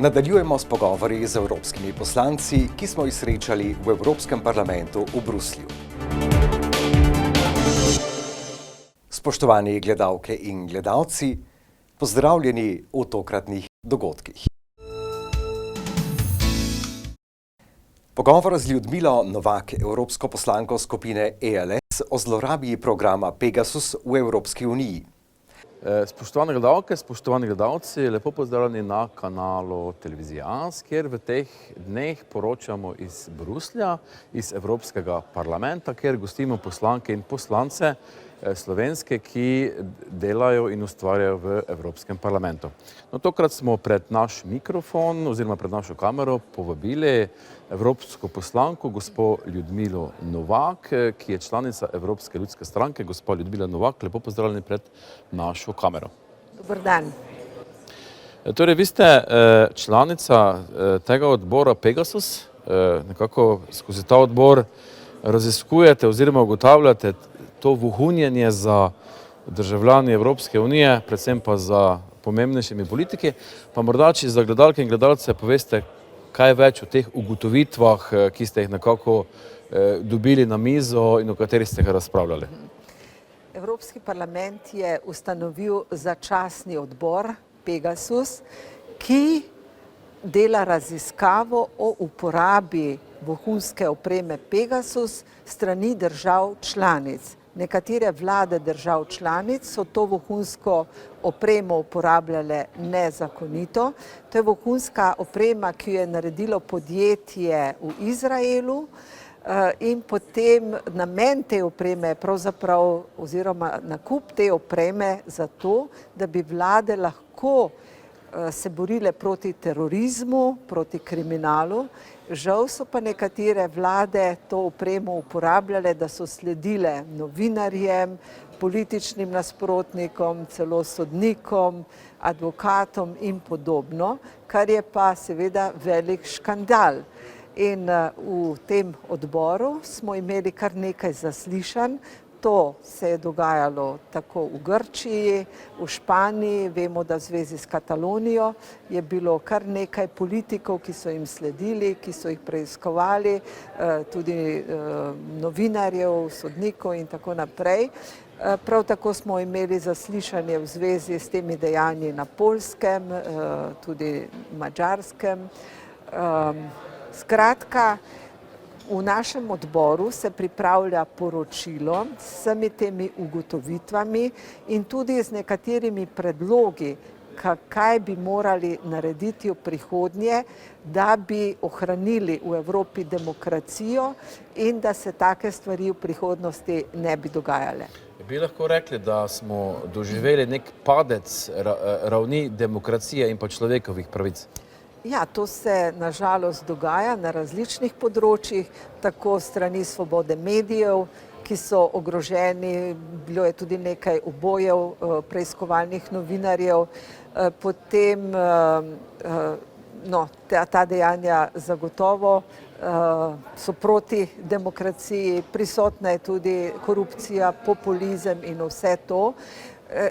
Nadaljujemo s pogovori z evropskimi poslanci, ki smo jih srečali v Evropskem parlamentu v Bruslju. Spoštovani gledalke in gledalci, pozdravljeni v tokratnih dogodkih. Pogovor z Ljudmilo Novak, evropsko poslanko skupine ELS, o zlorabi programa Pegasus v Evropski uniji. Spoštovane gledalke, spoštovani gledalci, lepo pozdravljeni na kanalu Televizije AS, kjer v teh dneh poročamo iz Bruslja, iz Evropskega parlamenta, kjer gostimo poslanke in poslance slovenske, ki delajo in ustvarjajo v Evropskem parlamentu. No, tokrat smo pred naš mikrofon oziroma pred našo kamero povabili evropsko poslanko, gospo Ljudmilo Novak, ki je članica Evropske ljudske stranke. Gospa Ljudmila Novak, lepo pozdravljeni pred našo kamero. Dober dan. Torej, vi ste članica tega odbora Pegasus, nekako skozi ta odbor raziskujete oziroma ugotavljate to vohunjenje za državljani Evropske unije, predvsem pa za pomembnejšimi politiki. Pa morda, če za gledalke in gledalce poveste kaj več o teh ugotovitvah, ki ste jih nekako dobili na mizo in o katerih ste ga razpravljali. Evropski parlament je ustanovil začasni odbor Pegasus, ki dela raziskavo o uporabi vohunske opreme Pegasus strani držav članic. Nekatere vlade držav članic so to vohunsko opremo uporabljale nezakonito. To je vohunska oprema, ki jo je naredilo podjetje v Izraelu in potem namen te opreme pravzaprav oziroma nakup te opreme zato, da bi vlade lahko se borile proti terorizmu, proti kriminalu. Žal so pa nekatere vlade to opremo uporabljale, da so sledile novinarjem, političnim nasprotnikom, celo sodnikom, advokatom in podobno, kar je pa seveda velik škandal. In v tem odboru smo imeli kar nekaj zaslišanj. To se je dogajalo tako v Grčiji, v Španiji, vemo, da v zvezi s Katalonijo je bilo kar nekaj politikov, ki so jim sledili, ki so jih preiskovali, tudi novinarjev, sodnikov in tako naprej. Prav tako smo imeli zaslišanje v zvezi s temi dejanji na Poljskem, tudi Madžarskem. Skratka, v našem odboru se pripravlja poročilo s vsemi temi ugotovitvami in tudi z nekaterimi predlogi, kaj bi morali narediti v prihodnje, da bi ohranili v Evropi demokracijo in da se take stvari v prihodnosti ne bi dogajale. Bi lahko rekli, da smo doživeli nek padec ravni demokracije in pa človekovih pravic? Ja, to se nažalost dogaja na različnih področjih, tako strani svobode medijev, ki so ogroženi, bilo je tudi nekaj ubojev preiskovalnih novinarjev, potem ta dejanja zagotovo so proti demokraciji, prisotna je tudi korupcija, populizem in vse to.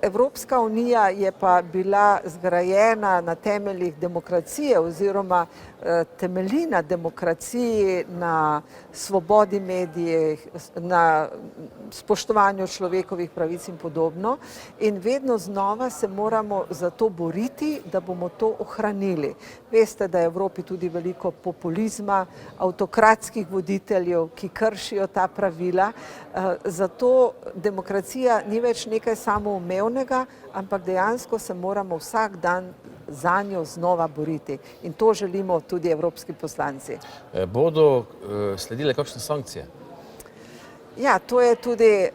Evropska unija je pa bila zgrajena na temeljih demokracije oziroma temelji na demokraciji, na svobodi medijev, na spoštovanju človekovih pravic in podobno. In vedno znova se moramo za to boriti, da bomo to ohranili. Veste, da je v Evropi tudi veliko populizma, avtokratskih voditeljev, ki kršijo ta pravila. Zato demokracija ni več nekaj samoumevnega, ampak dejansko se moramo vsak dan za njo znova boriti. In to želimo tudi evropski poslanci. Bodo sledile kakšne sankcije? Ja, to je tudi,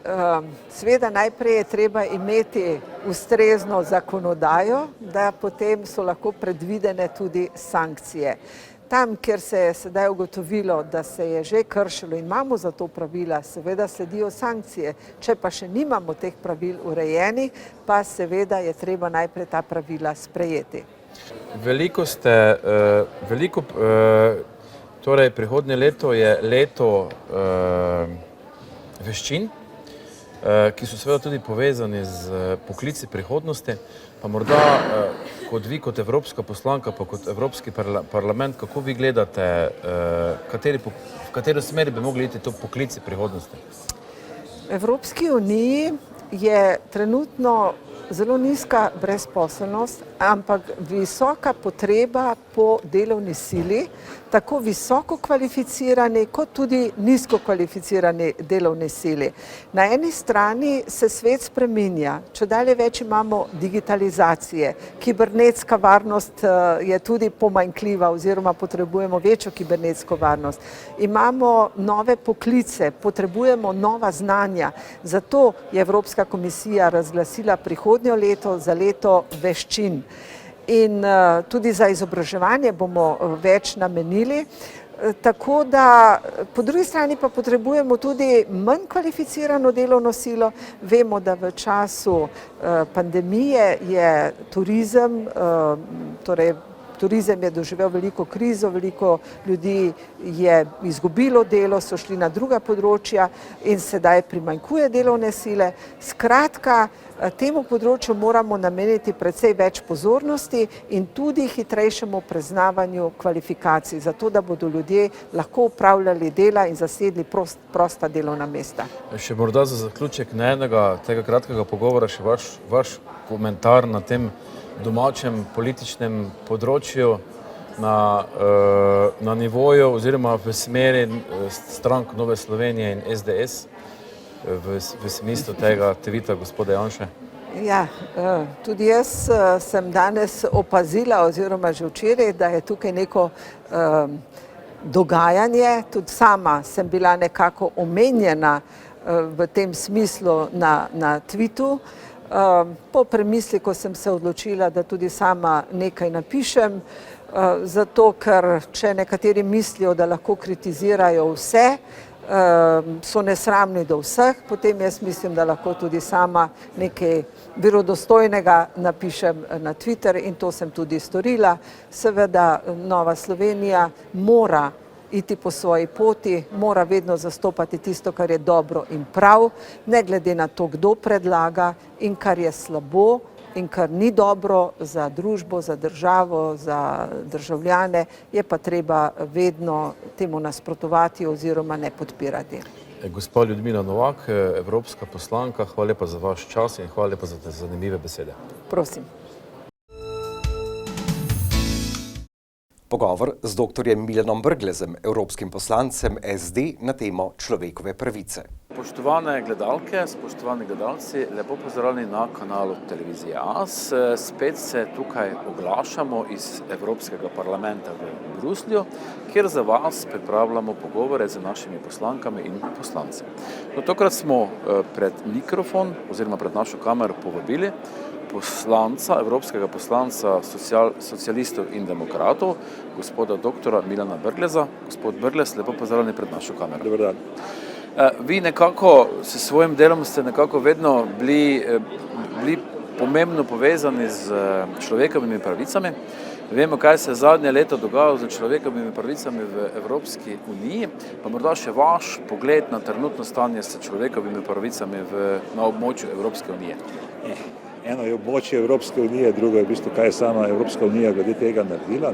seveda najprej je treba imeti ustrezno zakonodajo, da potem so lahko predvidene tudi sankcije. Tam, kjer se je sedaj ugotovilo, da se je že kršilo in imamo za to pravila, seveda sledijo sankcije. Če pa še nimamo teh pravil urejenih, pa seveda je treba najprej ta pravila sprejeti. Torej prihodnje leto je leto veščin ki so seveda tudi povezani z poklici prihodnosti. Pa morda kot vi, kot evropska poslanka, pa kot Evropski parlament, kako vi gledate, v katero smer bi mogli iti to poklici prihodnosti? V Evropski uniji je trenutno zelo nizka brezposelnost, ampak visoka potreba po delovni sili, tako visoko kvalificirani kot tudi nizko kvalificirani delovni sili. Na eni strani se svet spreminja, čedalje več imamo digitalizacije, kibernetska varnost je tudi pomanjkljiva oziroma potrebujemo večjo kibernetsko varnost. Imamo nove poklice, potrebujemo nova znanja, zato je Evropska komisija razglasila prihodnje leto za leto veščin. In tudi za izobraževanje bomo več namenili, tako da po drugi strani pa potrebujemo tudi manj kvalificirano delovno silo. Vemo, da v času pandemije je turizem, turizem je doživel veliko krizo, veliko ljudi je izgubilo delo, so šli na druga področja in sedaj primanjkuje delovne sile. Skratka, temu področju moramo nameniti precej več pozornosti in tudi hitrejšemu priznavanju kvalifikacij, zato da bodo ljudje lahko upravljali dela in zasedli prosta delovna mesta. Še morda za zaključek enega tega kratkega pogovora še vaš komentar na tem domačem političnem področju na nivoju oziroma v smeri strank Nove Slovenije in SDS v smislu tega tvita gospoda Janše? Ja, tudi jaz sem danes opazila oziroma že včeraj, da je tukaj neko dogajanje. Tudi sama sem bila nekako omenjena v tem smislu na tvitu. Po premisliku sem se odločila, da tudi sama nekaj napišem, zato ker če nekateri mislijo, da lahko kritizirajo vse, so nesramni do vseh, potem jaz mislim, da lahko tudi sama nekaj verodostojnega napišem na Twitter in to sem tudi storila. Seveda Nova Slovenija mora iti po svoji poti, mora vedno zastopati tisto, kar je dobro in prav, ne glede na to, kdo predlaga in kar je slabo in kar ni dobro za družbo, za državo, za državljane, je pa treba vedno temu nasprotovati oziroma ne podpirati. Gospa Ljudmila Novak, evropska poslanka, hvala lepa za vaš čas in hvala lepa za te zanimive besede. Prosim. Pogovor z dr. Milanom Brglezem, evropskim poslancem SD na temo človekove pravice. Spoštovane gledalke, spoštovani gledalci, lepo pozdravljeni na kanalu Televizije AS. Spet se tukaj oglašamo iz Evropskega parlamenta v Bruslju, kjer za vas pripravljamo pogovore z našimi poslankami in poslanci. No, tokrat smo pred mikrofon oziroma pred našo kamero povabili poslanca, evropskega poslanca socialistov in demokratov, gospoda dr. Milana Brgleza. Gospod Brglez, lepo pozdravljeni pred našo kamero. Dobar dan. Vi nekako s svojim delom ste nekako vedno bili pomembno povezani z človekovimi pravicami. Vemo, kaj se zadnje leto dogajalo z človekovimi pravicami v Evropski uniji, pa morda še vaš pogled na trenutno stanje s človekovimi pravicami na območju Evropske unije. Eno je območje Evropske unije, drugo je v bistvu, kaj je sama Evropska unija glede tega naredila.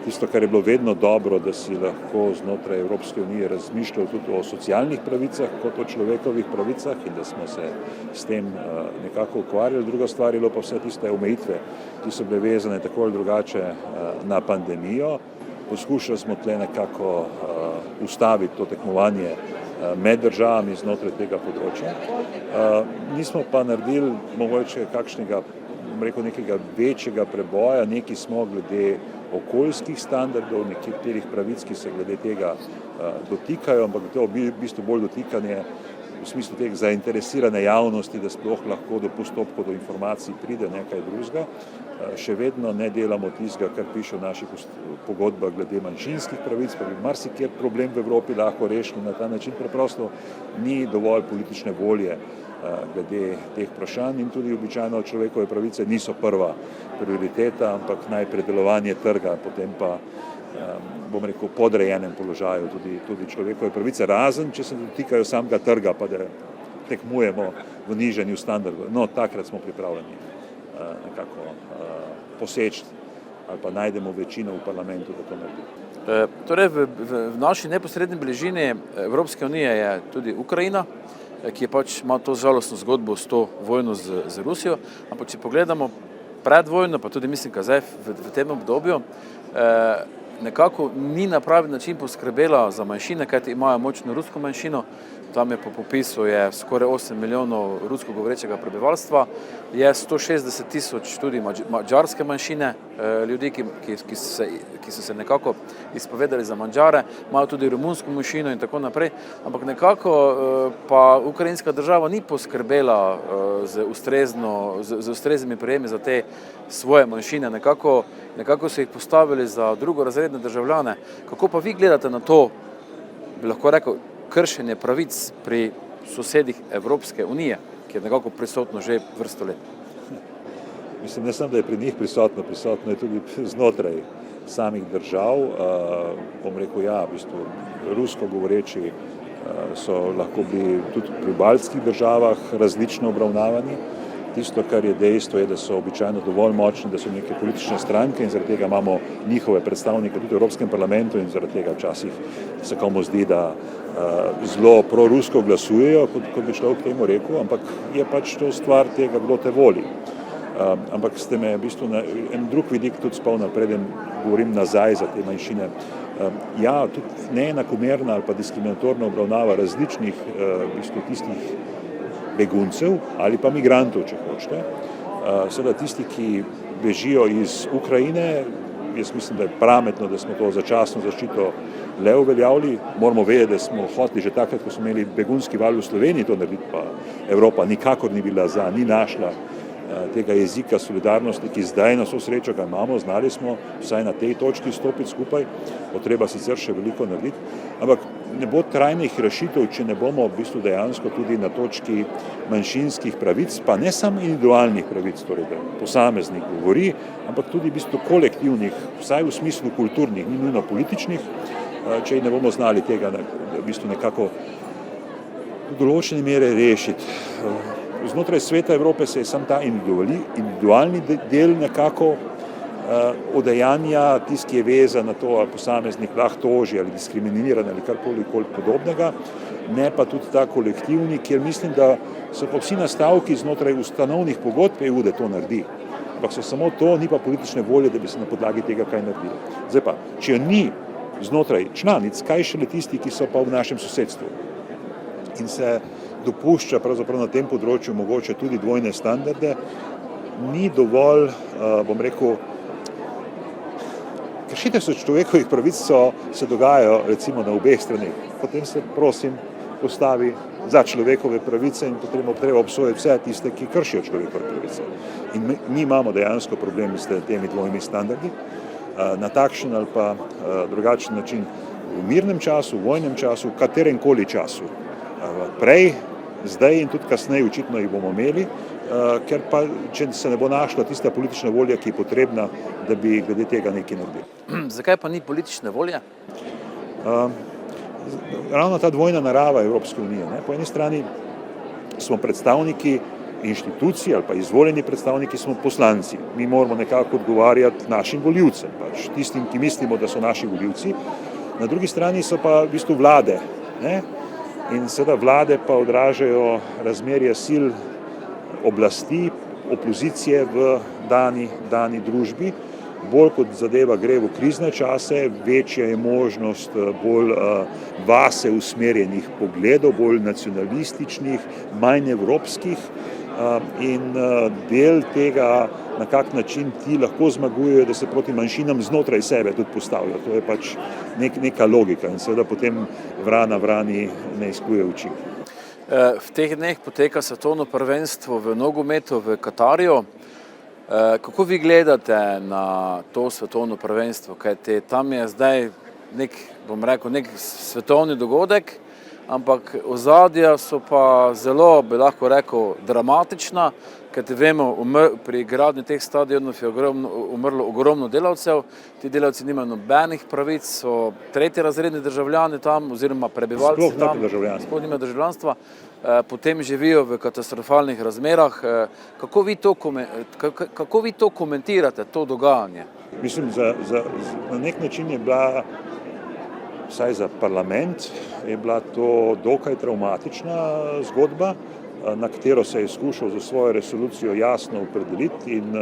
Tisto, kar je bilo vedno dobro, da si lahko znotraj Evropske unije razmišljali tudi o socialnih pravicah kot o človekovih pravicah in da smo se s tem nekako ukvarjali. Druga stvar je bilo pa vse tiste omejitve, ki so bile vezane tako ali drugače na pandemijo. Poskušali smo tle nekako ustaviti to tekmovanje med državami znotraj tega področja. Nismo pa naredili mogoče kakšnega, nekega večjega preboja, neki smo glede okoljskih standardov, nekaterih pravic, ki se glede tega dotikajo, ampak to je v bistvu bolj dotikanje v smislu teh zainteresirane javnosti, da sploh lahko do postopkov, do informacij pride nekaj drugega. Še vedno ne delamo tistega, kar piše v naših pogodbah glede manjšinskih pravic, pa bi marsikjer problem v Evropi lahko rešili na ta način. Preprosto ni dovolj politične volje glede teh vprašanj in tudi običajno človekove pravice niso prva prioriteta, ampak najprej delovanje trga, potem pa podrejenem položaju tudi človekove pravice, razen če se dotikajo samega trga, pa da tekmujemo v nižanju standardov. No, takrat smo pripravljeni nekako poseči ali pa najdemo večino v parlamentu, da to naredi. Torej, v naši neposredni bližini Evropske unije je tudi Ukrajina, ki je pač ima to žalostno zgodbo s to vojno z Rusijo, ampak če pogledamo pred vojno, pa tudi mislim, zdaj v tem obdobju, nekako ni na pravi način poskrbela za manjšine, kajti imajo močno rusko manjšino, tam je po popisu je skoraj 8 milijonov rusko govorečega prebivalstva, je 160 tisoč tudi mađarske manjšine, ljudi, ki so se nekako izpovedali za Mađare, imajo tudi romunsko manjšino in tako naprej, ampak nekako pa ukrajinska država ni poskrbela z ustreznimi prijemi za te svoje manjšine, nekako so jih postavili za drugorazredne državljane. Kako pa vi gledate na to, bi lahko rekel, kršenje pravic pri sosedih Evropske unije, ki je nekako prisotno že vrsto let? Mislim, ne samo, da je pri njih prisotno je tudi znotraj samih držav. Bom rekel, ja, v bistvu rusko govoreči so lahko bili tudi pri baltskih državah različno obravnavani. Tisto, kar je dejstvo, je, da so običajno dovolj močni, da so neke politične stranke in zaradi tega imamo njihove predstavnike tudi v Evropskem parlamentu in zaradi tega včasih se komu zdi, da zelo prorusko glasujejo, kot bi človek temu rekel, ampak je pač to stvar tega, kdo te voli. Ampak ste me v bistvu na en drug vidik tudi spomnili, preden govorim nazaj za te manjšine. Ja, tudi neenakomerna ali pa diskriminatorna obravnava različnih v bistvu tistih beguncev ali pa migrantov, če hočete. Seveda tisti, ki bežijo iz Ukrajine, jaz mislim, da je pametno, da smo to začasno zaščito le uveljavili. Moramo vedeti, da smo hoteli že takrat, ko smo imeli begunski val v Sloveniji to narediti, pa Evropa nikakor ni bila ni našla tega jezika solidarnosti, ki zdaj na vso srečo ga imamo, znali smo vsaj na tej točki stopiti skupaj, potreba sicer še veliko narediti, ampak ne bo trajnih rešitev, če ne bomo v bistvu dejansko tudi na točki manjšinskih pravic, pa ne samo individualnih pravic, torej da posameznik govori, ampak tudi v bistvu kolektivnih, vsaj v smislu kulturnih, ni nujno političnih, če ne bomo znali tega v bistvu nekako v določeni mere rešiti. Znotraj Sveta Evrope se je sam ta individualni del nekako odejanja, tisti, ki je vezan na to, ali posameznik lahko toži ali diskriminiran ali karkoli podobnega, ne pa tudi ta kolektivni, kjer mislim, da so pa vsi nastavki znotraj ustanovnih pogodb EU, da to naredi. Ampak so samo to, ni pa politične volje, da bi se na podlagi tega kaj naredili. Zdaj pa, če ni znotraj članic, kaj šele tisti, ki so pa v našem sosedstvu in se dopušča pravzaprav na tem področju mogoče tudi dvojne standarde, ni dovolj, bom rekel, kršitev človekovih pravic se dogajajo recimo na obeh straneh. Potem se, prosim, postavi za človekove pravice in treba obsojati vse tiste, ki kršijo človekove pravice. In mi imamo dejansko problem s temi dvojnimi standardi, na takšen ali pa drugačen način v mirnem času, v vojnem času, v katerenkoli času. Prej, zdaj in tudi kasneje očitno jih bomo imeli, ker pa, če se ne bo našla tista politična volja, ki je potrebna, da bi glede tega nekaj naredili. Zakaj pa ni politične volje? Ravno ta dvojna narava Evropske unije. Po eni strani smo predstavniki inštitucij ali pa izvoljeni predstavniki, smo poslanci. Mi moramo nekako odgovarjati našim volivcem, pač tistim, ki mislimo, da so naši volivci. Na drugi strani so pa v bistvu vlade, in seveda vlade pa odražajo razmerje sil oblasti, opozicije v dani družbi. Bolj kot zadeva gre v krizne čase, večja je možnost bolj vase usmerjenih pogledov, bolj nacionalističnih, manj evropskih in del tega, na kak način ti lahko zmagujejo, da se proti manjšinam znotraj sebe tudi postavljajo. To je pač neka logika in seveda potem vrana vrani ne izkljuje oči. V teh dneh poteka svetovno prvenstvo v nogometu v Katarju. Kako vi gledate na to svetovno prvenstvo? Kajti tam je zdaj nek svetovni dogodek, ampak ozadja so pa zelo, bi lahko rekel, dramatična, Kajti vemo, pri gradnji teh stadionov je umrlo ogromno delavcev, ti delavci nimajo nobenih pravic, so tretjerazredni državljani tam oziroma prebivalci tam, sploh nimajo državljanstva, potem živijo v katastrofalnih razmerah. Kako vi to komentirate, to dogajanje? Mislim, na nek način je bila, vsaj za parlament, je bila to dokaj travmatična zgodba, na katero se je skušal za svojo resolucijo jasno opredeliti in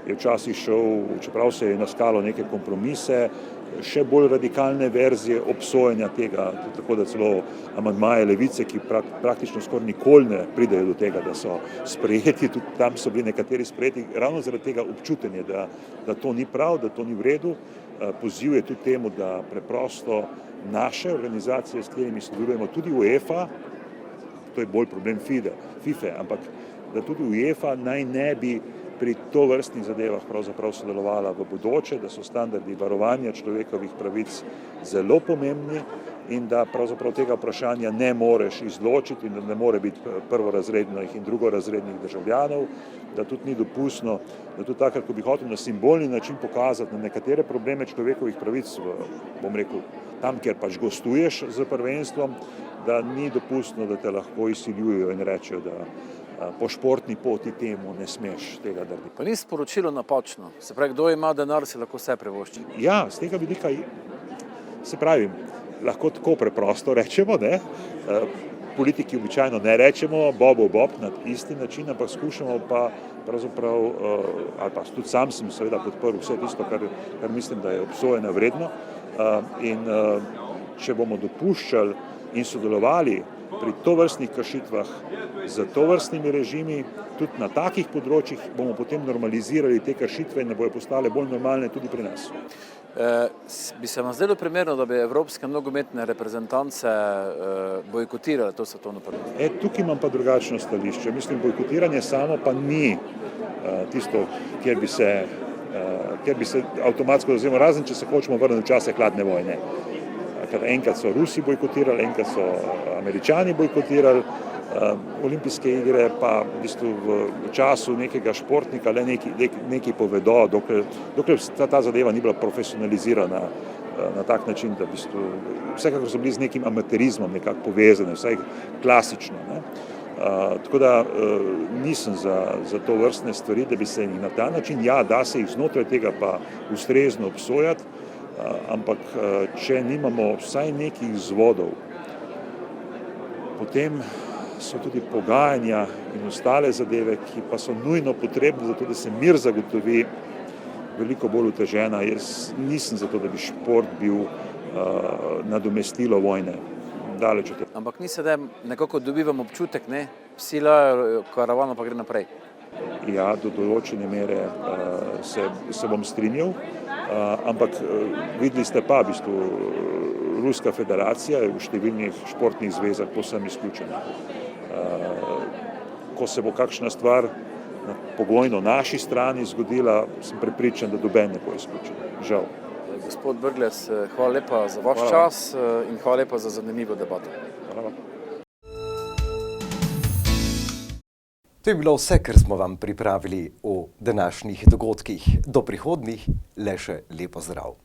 je včasih šel, čeprav se je naskalo neke kompromise, še bolj radikalne verzije obsojanja tega, tako da celo amandmaje Levice, ki praktično skoraj nikoli ne pridejo do tega, da so sprejeti, tudi tam so bili nekateri sprejeti, ravno zaradi tega občutenja, da to ni prav, da to ni v redu. Poziv je tudi temu, da preprosto naše organizacije, s katerimi sodelujemo, tudi UEFA, to je bolj problem FIFA, ampak da tudi UEFA naj ne bi pri tovrstnih zadevah pravzaprav sodelovala v bodoče, da so standardi varovanja človekovih pravic zelo pomembni in da pravzaprav tega vprašanja ne moreš izločiti in da ne more biti prvorazrednih in drugorazrednih državljanov, da tudi ni dopustno, da tudi takrat, ko bi hotel na simbolni način pokazati na nekatere probleme človekovih pravic, bom rekel, tam, kjer pač gostuješ z prvenstvom, da ni dopustno, da te lahko izsiljujejo in rečejo, da po športni poti temu ne smeš tega narediti. Pa ni sporočilo napačno, se pravi, kdo ima denar, si lahko vse privošči. Ja, z tega vidika, se pravi, lahko tako preprosto rečemo, ne? Politiki običajno ne rečemo bob na isti način, ampak skušamo pa pravzaprav, ali pa tudi sam sem seveda podprl vse tisto, kar mislim, da je obsojena vredno in če bomo dopuščali in sodelovali pri tovrstnih kršitvah z tovrstnimi režimi, tudi na takih področjih bomo potem normalizirali te kršitve in ne bojo postale bolj normalne tudi pri nas. Bi se vam zdelo primerno, da bi evropske nogometne reprezentance bojkotirale to svetovno prvenstvo? Tukaj imam pa drugačno stališče. Mislim, bojkotiranje samo pa ni tisto, kjer bi se avtomatsko dozemo, razen če se hočemo vrniti v čase hladne vojne. Enkrat so Rusi bojkotirali, enkrat so Američani bojkotirali olimpijske igre, pa v bistvu v času nekega športnika le nekaj povedo, dokler ta zadeva ni bila profesionalizirana na tak način, da v bistvu vsekakor so bili z nekim amaterizmom nekako povezane, vsaj klasično. Ne? Tako da nisem za to vrstne stvari, da bi se jih na ta način, ja, da se jih znotraj tega pa ustrezno obsojati, ampak če nimamo vsaj nekih vzvodov, potem so tudi pogajanja in ostale zadeve, ki pa so nujno potrebne za to, da se mir zagotovi, veliko bolj otežena. Jaz nisem za to, da bi šport bil nadomestilo vojne. Daleč od tega. Ampak ni sedaj, nekako dobivam občutek, ne? Sila karavana pa gre naprej. Ja, do določene mere se bom strinjal, ampak videli ste pa, v bistvu, Ruska federacija je v številnih športnih zvezah povsem izključena. Ko se bo kakšna stvar na pogojno naši strani zgodila, sem prepričan, da noben ne bo izključen. Žal. Gospod Brglez, hvala lepa za vaš čas in hvala lepa za zanimivo debato. Hvala. To je bilo vse, kar smo vam pripravili o današnjih dogodkih. Do prihodnjih, le še lepo zdrav.